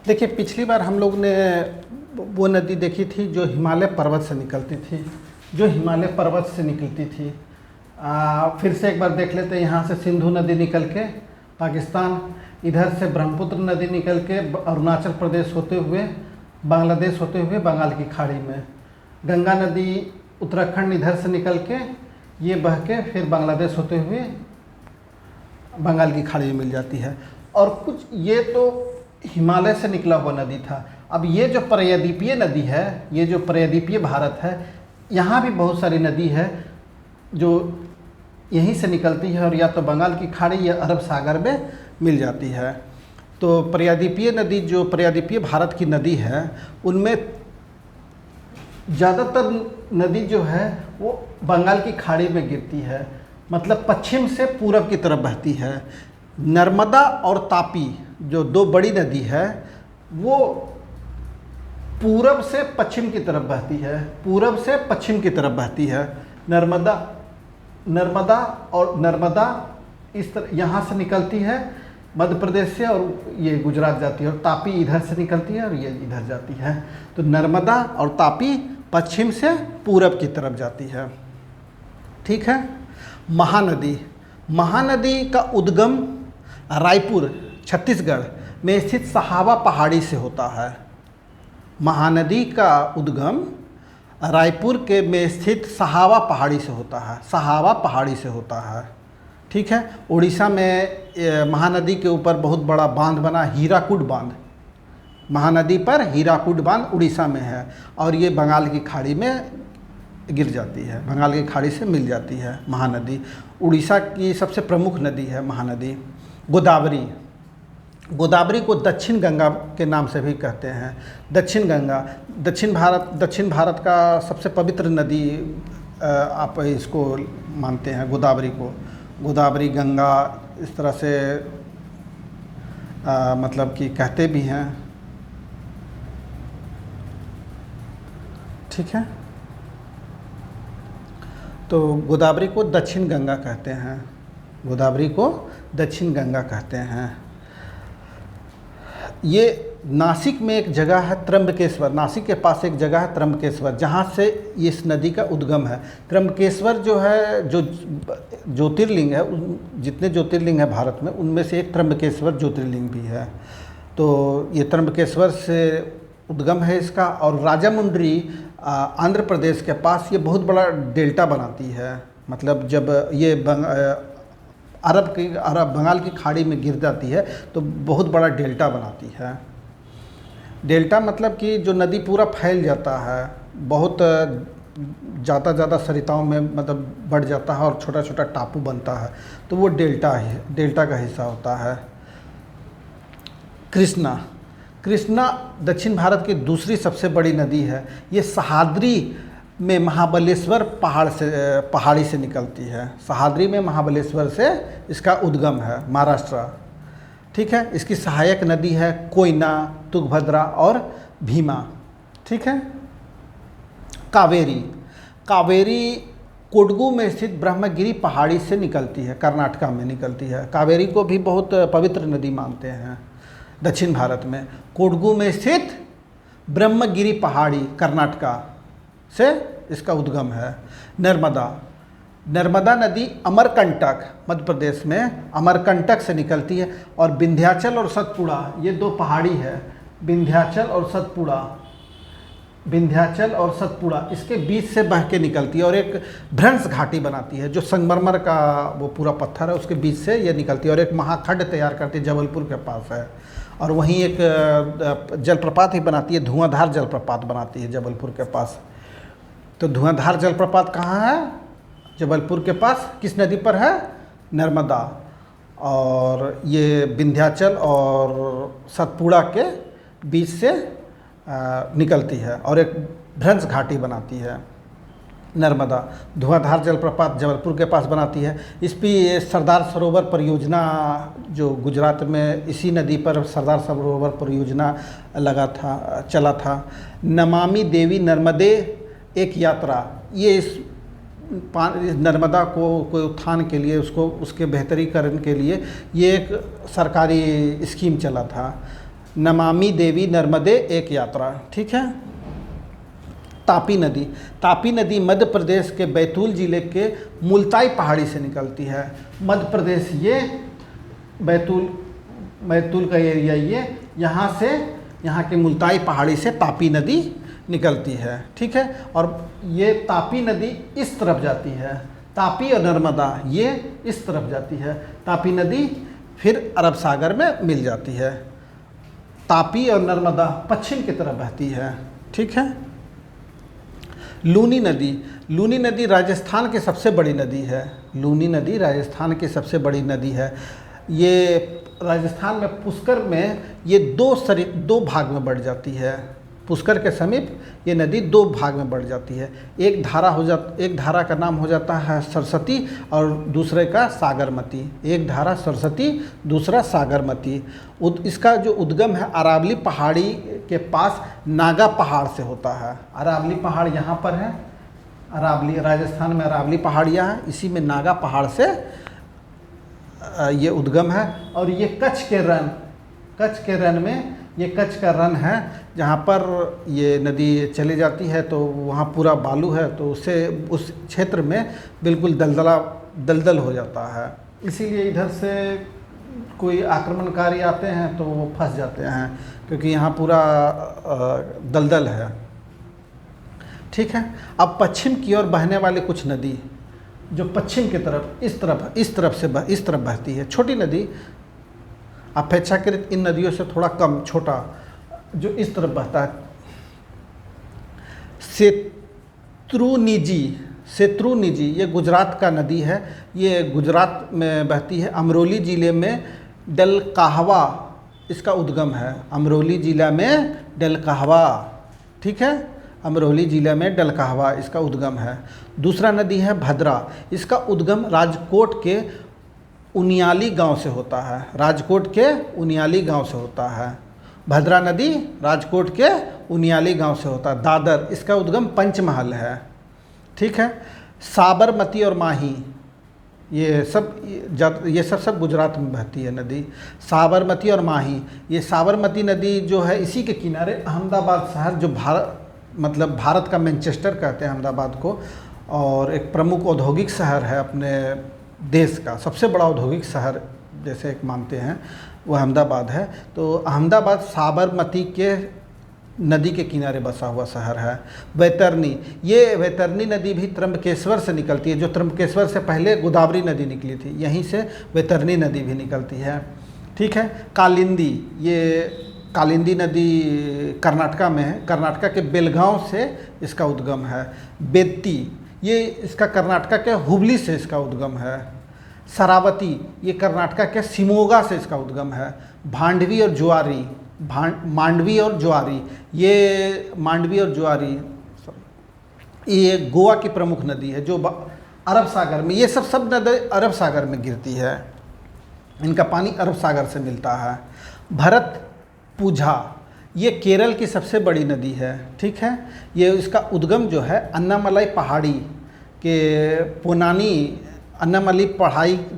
देखिए, पिछली बार हम लोग ने वो नदी देखी थी जो हिमालय पर्वत से निकलती थी, जो हिमालय पर्वत से निकलती थी। फिर से एक बार देख लेते हैं। यहाँ से सिंधु नदी निकल के पाकिस्तान, इधर से ब्रह्मपुत्र नदी निकल के अरुणाचल प्रदेश होते हुए बांग्लादेश होते हुए बंगाल की खाड़ी में, गंगा नदी उत्तराखंड इधर से निकल के ये बह के फिर बांग्लादेश होते हुए बंगाल की खाड़ी में मिल जाती है। और कुछ ये तो हिमालय से निकला हुआ नदी था। अब ये जो पर्यायद्वीपीय नदी है, ये जो पर्यायद्वीपीय भारत है, यहाँ भी बहुत सारी नदी है जो यहीं से निकलती है और या तो बंगाल की खाड़ी या अरब सागर में मिल जाती है। तो पर्यायद्वीपीय नदी, जो पर्यायद्वीपीय भारत की नदी है, उनमें ज़्यादातर नदी जो है वो बंगाल की खाड़ी में गिरती है, मतलब पश्चिम से पूरब की तरफ बहती है। नर्मदा और तापी जो दो बड़ी नदी है वो पूरब से पश्चिम की तरफ बहती है, पूरब से पश्चिम की तरफ बहती है। नर्मदा इस तरह यहाँ से निकलती है मध्य प्रदेश से और ये गुजरात जाती है, और तापी इधर से निकलती है और ये इधर जाती है। तो नर्मदा और तापी पश्चिम से पूरब की तरफ जाती है। ठीक है। महानदी का उद्गम रायपुर छत्तीसगढ़ में स्थित सहावा पहाड़ी से होता है। महानदी का उद्गम रायपुर के में स्थित सहावा पहाड़ी से होता है, सहावा पहाड़ी से होता है। ठीक है। उड़ीसा में महानदी के ऊपर बहुत बड़ा बांध बना, हीराकुड बांध। महानदी पर हीराकुड बांध उड़ीसा में है और ये बंगाल की खाड़ी में गिर जाती है, बंगाल की खाड़ी से मिल जाती है महानदी। उड़ीसा की सबसे प्रमुख नदी है महानदी। गोदावरी को दक्षिण गंगा के नाम से भी कहते हैं। दक्षिण गंगा, दक्षिण भारत का सबसे पवित्र नदी आप इसको मानते हैं, गोदावरी को। गोदावरी, गंगा, इस तरह से मतलब कि कहते भी हैं। ठीक है। तो गोदावरी को दक्षिण गंगा कहते हैं, गोदावरी को दक्षिण गंगा कहते हैं। ये नासिक में एक जगह है त्र्यंबकेश्वर, नासिक के पास एक जगह है त्र्यंबकेश्वर, जहाँ से इस नदी का उद्गम है। त्र्यंबकेश्वर जो है, जो ज्योतिर्लिंग है, जितने ज्योतिर्लिंग है भारत में, उनमें से एक त्र्यंबकेश्वर ज्योतिर्लिंग भी है। तो ये त्र्यंबकेश्वर से उद्गम है इसका। और राजामुंड्री आंध्र प्रदेश के पास ये बहुत बड़ा डेल्टा बनाती है। मतलब जब ये बंगाल की खाड़ी में गिर जाती है तो बहुत बड़ा डेल्टा बनाती है। डेल्टा मतलब कि जो नदी पूरा फैल जाता है, बहुत ज़्यादा सरिताओं में मतलब बढ़ जाता है और छोटा छोटा टापू बनता है, तो वो डेल्टा का हिस्सा होता है। कृष्णा दक्षिण भारत की दूसरी सबसे बड़ी नदी है। ये सह्याद्री में महाबलेश्वर पहाड़ी से निकलती है। सह्याद्री में महाबलेश्वर से इसका उद्गम है, महाराष्ट्र। ठीक है। इसकी सहायक नदी है कोयना, तुंगभद्रा और भीमा। ठीक है। कावेरी कोडगु में स्थित ब्रह्मगिरी पहाड़ी से निकलती है, कर्नाटका में निकलती है। कावेरी को भी बहुत पवित्र नदी मानते हैं दक्षिण भारत में। कोडगु में स्थित ब्रह्मगिरी पहाड़ी, कर्नाटका से इसका उद्गम है। नर्मदा नदी अमरकंटक, मध्य प्रदेश में अमरकंटक से निकलती है। और विंध्याचल और सतपुड़ा, ये दो पहाड़ी है, विंध्याचल और सतपुड़ा, इसके बीच से बह के निकलती है और एक भ्रंश घाटी बनाती है, जो संगमरमर का वो पूरा पत्थर है, उसके बीच से ये निकलती है और एक महाखंड तैयार करती है, जबलपुर के पास है। और वहीं एक जलप्रपात ही बनाती है, धुआंधार जलप्रपात बनाती है जबलपुर के पास। तो धुआंधार जलप्रपात कहाँ है? जबलपुर के पास। किस नदी पर है? नर्मदा। और ये विंध्याचल और सतपुड़ा के बीच से निकलती है और एक भ्रंश घाटी बनाती है नर्मदा। धुआंधार जलप्रपात जबलपुर के पास बनाती है। इस पर सरदार सरोवर परियोजना, जो गुजरात में इसी नदी पर सरदार सरोवर परियोजना चला था। नमामि देवी नर्मदे एक यात्रा, ये इस नर्मदा को उत्थान के लिए, उसके बेहतरीकरण के लिए ये एक सरकारी स्कीम चला था। नमामि देवी नर्मदे एक यात्रा, ठीक है। तापी नदी, तापी नदी मध्य प्रदेश के बैतूल जिले के मुल्ताई पहाड़ी से निकलती है। मध्य प्रदेश ये बैतूल का एरिया, ये यहाँ से, यहाँ के मुल्ताई पहाड़ी से तापी नदी निकलती है, ठीक है। और ये तापी नदी इस तरफ जाती है, तापी और नर्मदा ये इस तरफ जाती है। तापी नदी फिर अरब सागर में मिल जाती है। तापी और नर्मदा पश्चिम की तरफ बहती है, ठीक है। लूनी नदी, लूनी नदी राजस्थान की सबसे बड़ी नदी है। लूनी नदी राजस्थान की सबसे बड़ी नदी है। ये राजस्थान में पुष्कर में ये दो भाग में बढ़ जाती है। पुष्कर के समीप ये नदी दो भाग में बढ़ जाती है। एक धारा का नाम हो जाता है सरस्वती और दूसरे का सागरमती। एक धारा सरस्वती, दूसरा सागरमती। इसका जो उद्गम है अरावली पहाड़ी के पास नागा पहाड़ से होता है। अरावली पहाड़ यहाँ पर है, अरावली, राजस्थान में अरावली पहाड़ियाँ हैं, इसी में नागा पहाड़ से ये उद्गम है। और ये कच्छ के रन में, ये कच्छ का रन है जहाँ पर ये नदी चली जाती है, तो वहाँ पूरा बालू है, तो उससे उस क्षेत्र में बिल्कुल दलदल हो जाता है। इसीलिए इधर से कोई आक्रमणकारी आते हैं तो वो फंस जाते हैं, क्योंकि यहाँ पूरा दलदल है, ठीक है। अब पश्चिम की ओर बहने वाली कुछ नदी जो पश्चिम की तरफ इस तरफ बहती है, छोटी नदी अपेक्षाकृत इन नदियों से थोड़ा कम छोटा, जो इस तरफ बहता है। सेत्रुनिजी ये गुजरात का नदी है, ये गुजरात में बहती है। अमरोली ज़िले में डलकाहवा इसका उद्गम है। अमरोली ज़िला में डलकाहवा, ठीक है। अमरोली ज़िले में डलकाहवा इसका उद्गम है। दूसरा नदी है भद्रा, इसका उद्गम राजकोट के उनियाली गांव से होता है। राजकोट के उनियाली गांव से होता है। भद्रा नदी राजकोट के उनियाली गांव से होता है। दादर, इसका उद्गम पंचमहल है, ठीक है। साबरमती और माही ये सब गुजरात में बहती है नदी। साबरमती और माही, ये साबरमती नदी जो है इसी के किनारे अहमदाबाद शहर, जो भारत का मैनचेस्टर कहते हैं अहमदाबाद को, और एक प्रमुख औद्योगिक शहर है अपने देश का, सबसे बड़ा औद्योगिक शहर जैसे एक मानते हैं वो अहमदाबाद है। तो अहमदाबाद साबरमती के नदी के किनारे बसा हुआ शहर है। वैतरणी, ये वैतरणी नदी भी त्र्यंबकेश्वर से निकलती है, जो त्र्यंबकेश्वर से पहले गोदावरी नदी निकली थी, यहीं से वैतरणी नदी भी निकलती है, ठीक है। कालिंदी, ये कालिंदी नदी कर्नाटका में है, कर्नाटका के बेलगांव से इसका उद्गम है। बेत्ती, ये इसका कर्नाटका के हुबली से इसका उद्गम है। शरावती, ये कर्नाटका के शिमोगा से इसका उद्गम है। मांडवी और ज्वारी, ये गोवा की प्रमुख नदी है जो अरब सागर में, ये सब नदी अरब सागर में गिरती है, इनका पानी अरब सागर से मिलता है। भरतपुझा, ये केरल की सबसे बड़ी नदी है, ठीक है। ये इसका उद्गम जो है अन्नामलाई पहाड़ी के अन्नामलाई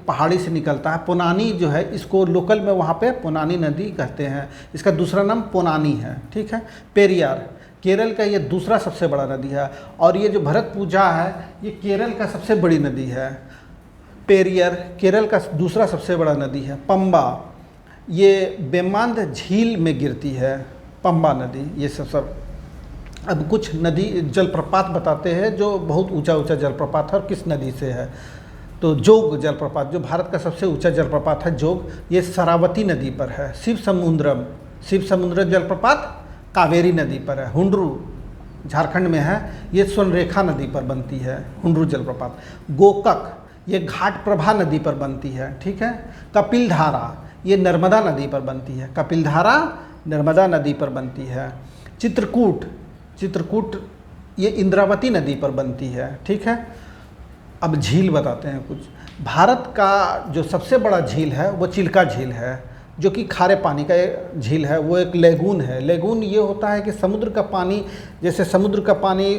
पहाड़ी से निकलता है। पोनानी जो है, इसको लोकल में वहाँ पे पोनानी नदी कहते हैं, इसका दूसरा नाम पोनानी है, ठीक है। पेरियार, केरल का ये दूसरा सबसे बड़ा नदी है। और ये जो भरतपुझा है ये केरल का सबसे बड़ी नदी है। पेरियार केरल का दूसरा सबसे बड़ा नदी है। पंबा, ये बेमांद झील में गिरती है, पंबा नदी। ये सब अब कुछ नदी जलप्रपात बताते हैं जो बहुत ऊंचा जलप्रपात है और किस नदी से है। तो जोग जलप्रपात, जो भारत का सबसे ऊंचा जलप्रपात है जोग, ये शरावती नदी पर है। शिव समुद्रम जलप्रपात कावेरी नदी पर है। हुंड्रू झारखंड में है, ये स्वर्णरेखा नदी पर बनती है हुंड्रू जलप्रपात। गोकक, ये घाट प्रभा नदी पर बनती है, ठीक है। कपिलधारा, ये नर्मदा नदी पर बनती है, कपिलधारा नर्मदा नदी पर बनती है। चित्रकूट ये इंद्रावती नदी पर बनती है, ठीक है। अब झील बताते हैं कुछ। भारत का जो सबसे बड़ा झील है वो चिल्का झील है, जो कि खारे पानी का झील है। वो एक लेगून है। लेगून ये होता है कि समुद्र का पानी, जैसे समुद्र का पानी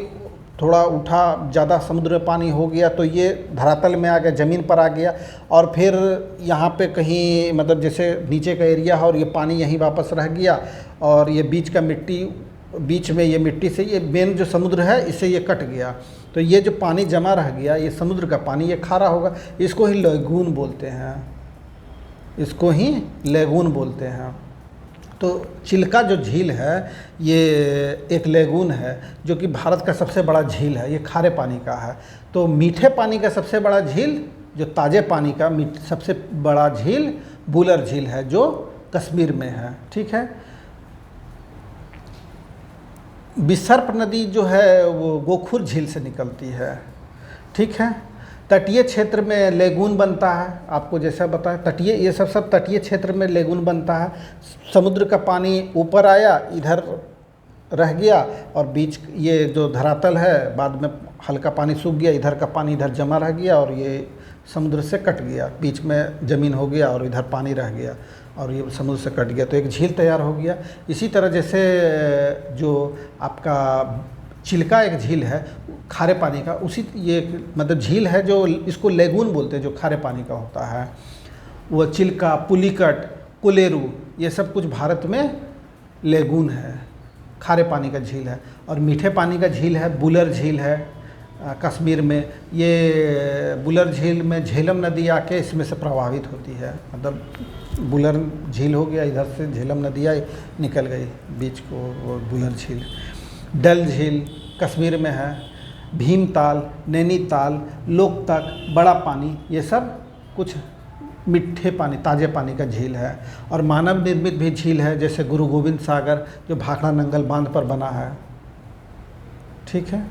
थोड़ा उठा, ज़्यादा समुद्र में पानी हो गया तो ये धरातल में आ गया, ज़मीन पर आ गया, और फिर यहाँ पे कहीं मतलब जैसे नीचे का एरिया है और ये पानी यहीं वापस रह गया, और ये बीच का मिट्टी, बीच में ये मिट्टी से ये मेन जो समुद्र है इससे ये कट गया, तो ये जो पानी जमा रह गया ये समुद्र का पानी, ये खारा होगा, इसको ही लेगून बोलते हैं, इसको ही लेगून बोलते हैं। तो चिल्का जो झील है ये एक लेगून है जो कि भारत का सबसे बड़ा झील है, ये खारे पानी का है। तो मीठे पानी का सबसे बड़ा झील, जो ताज़े पानी का सबसे बड़ा झील बुलर झील है जो कश्मीर में है, ठीक है। बिसर्प नदी जो है वो गोखुर झील से निकलती है, ठीक है। तटीय क्षेत्र में लेगून बनता है, आपको जैसा बताया तटीय, ये सब तटीय क्षेत्र में लेगून बनता है। समुद्र का पानी ऊपर आया, इधर रह गया, और बीच ये जो धरातल है बाद में हल्का पानी सूख गया, इधर का पानी इधर जमा रह गया और ये समुद्र से कट गया, बीच में ज़मीन हो गया और इधर पानी रह गया और ये समुद्र से कट गया, तो एक झील तैयार हो गया। इसी तरह जैसे जो आपका चिल्का एक झील है खारे पानी का, उसी ये मतलब झील है जो इसको लेगून बोलते हैं, जो खारे पानी का होता है। वो चिल्का, पुलिकट, कोलेरू, ये सब कुछ भारत में लेगून है, खारे पानी का झील है। और मीठे पानी का झील है बुलर झील है कश्मीर में। ये बुलर झील में झेलम नदी आके इसमें से प्रभावित होती है, मतलब बुलर झील हो गया, इधर से झेलम नदियाँ निकल गई बीच को, वो बुलर झील। डल झील कश्मीर में है, भीमताल, नैनीताल, लोकतक, बड़ा पानी, ये सब कुछ मीठे पानी, ताज़े पानी का झील है। और मानव निर्मित भी झील है, जैसे गुरु गोविंद सागर जो भाखड़ा नंगल बांध पर बना है, ठीक है।